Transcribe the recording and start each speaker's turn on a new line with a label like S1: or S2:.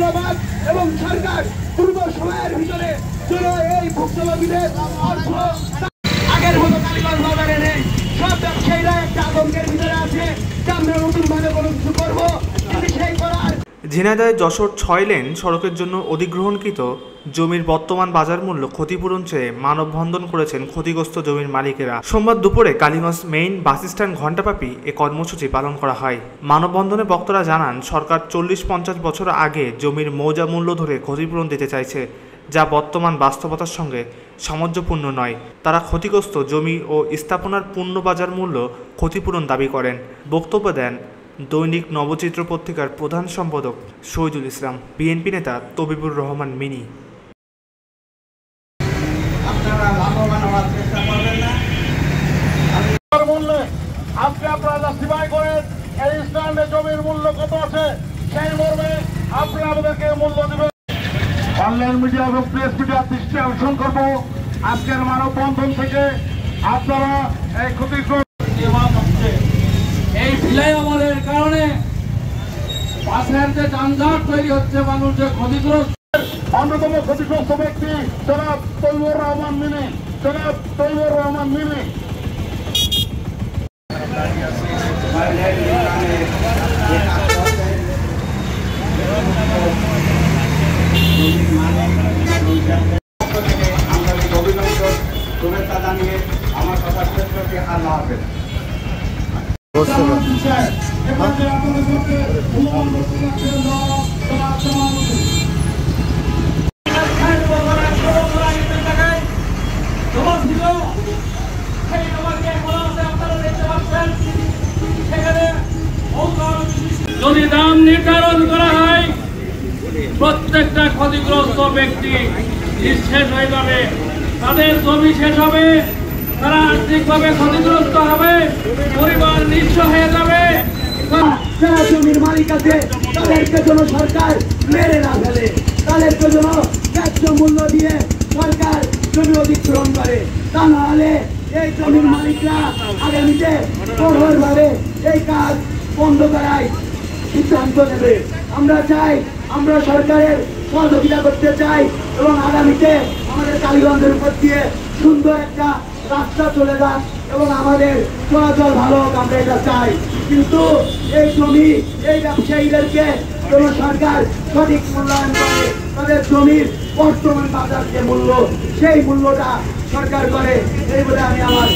S1: ধন্যবাদ। এবং সরকার দ্রুত সময়ের ভিতরে যেন এই ভুক্তভোগীদের অর্থ আগের মতো কালীগঞ্জ বাজারে নেই। সব ব্যবসায়ীরা একটা আতঙ্কের ভিতরে আছে যে আমরা নতুন ভাবে কোনো কিছু করবো, কিন্তু সেই করার
S2: ঝিনাইদহে যশোর 6 লেন সড়কের জন্য অধিগ্রহণকৃত জমির বর্তমান বাজার মূল্য ক্ষতিপূরণ চেয়ে মানববন্ধন করেছেন ক্ষতিগ্রস্ত জমির মালিকেরা। সোমবার দুপুরে কালীগঞ্জ মেইন বাসস্ট্যান্ড ঘণ্টাব্যাপী এ কর্মসূচি পালন করা হয়। মানববন্ধনে বক্তারা জানান, সরকার 40-50 বছর আগে জমির মৌজা মূল্য ধরে ক্ষতিপূরণ দিতে চাইছে, যা বর্তমান বাস্তবতার সঙ্গে সামঞ্জস্যপূর্ণ নয়। তারা ক্ষতিগ্রস্ত জমি ও স্থাপনার পূর্ণ বাজার মূল্য ক্ষতিপূরণ দাবি করেন। বক্তব্য দেন দৈনিক নবচিত্র পত্রিকার প্রধান সম্পাদক শহীদুল ইসলাম, বিএনপি নেতা তবিবুর রহমান মিনি।
S1: আপনারা লাভবান হওয়ার চেষ্টা করবেন না। আপনারা জাস্টিফাই করেন এই স্ট্যান্ডে জমির মূল্য কত আছে, সেই মর্মে আপনারা আমাদেরকে মূল্য দেবেন। অনলাইন মিডিয়া এবং প্রেস মিডিয়ার দৃষ্টি আকর্ষণ করব, আজকের মানববন্ধন থেকে আপনারা এই ক্ষতিগ্রস্ত
S3: এই ফ্লাইওভারের কারণে বাসের যে যানজট তৈরি হচ্ছে, মানুষ যে ক্ষতিগ্রস্ত,
S1: অন্যতম ক্ষতিগ্রস্ত ব্যক্তি জনাব তৈবুর রহমান মিনি। জনাব তৈবুর রহমান মিনি
S4: অভিনন্দন শুভেচ্ছা জানিয়ে আমার কথা শেষ করতে আল্লাহ হাফেজ।
S3: যদি দাম নির্ধারণ করা হয়, প্রত্যেকটা ক্ষতিগ্রস্ত ব্যক্তি নিঃশেষ হয়ে যাবে, তাদের জমি শেষ হবে, তারা আর্থিকভাবে ক্ষতিগ্রস্ত হবে, পরিবার নিঃস্ব হয়ে যাবে।
S1: যারা জমির মালিক আছে তাদেরকে যেন সরকার মেরে না ফেলে, তাদেরকে যেন ন্যায্য মূল্য দিয়ে সরকার জমি অধিগ্রহণ করে। তা নাহলে এই জমির মালিকরা আগামীতে কঠোরভাবে এই কাজ বন্ধ করায় সিদ্ধান্ত নেবে। আমরা চাই, আমরা সরকারের সহযোগিতা করতে চাই এবং আগামীতে আমাদের কালীগঞ্জের উপর দিয়ে সুন্দর একটা রাস্তা চলে যাক এবং আমাদের চলাচল ভালো হোক, আমরা এটা চাই। কিন্তু এই জমি, এই ব্যবসায়ীদেরকে কোনো সরকার সঠিক মূল্যায়ন করে, তাদের জমির বর্তমান বাজার যে মূল্য, সেই মূল্যটা সরকার করে, এই বলে আমি আমার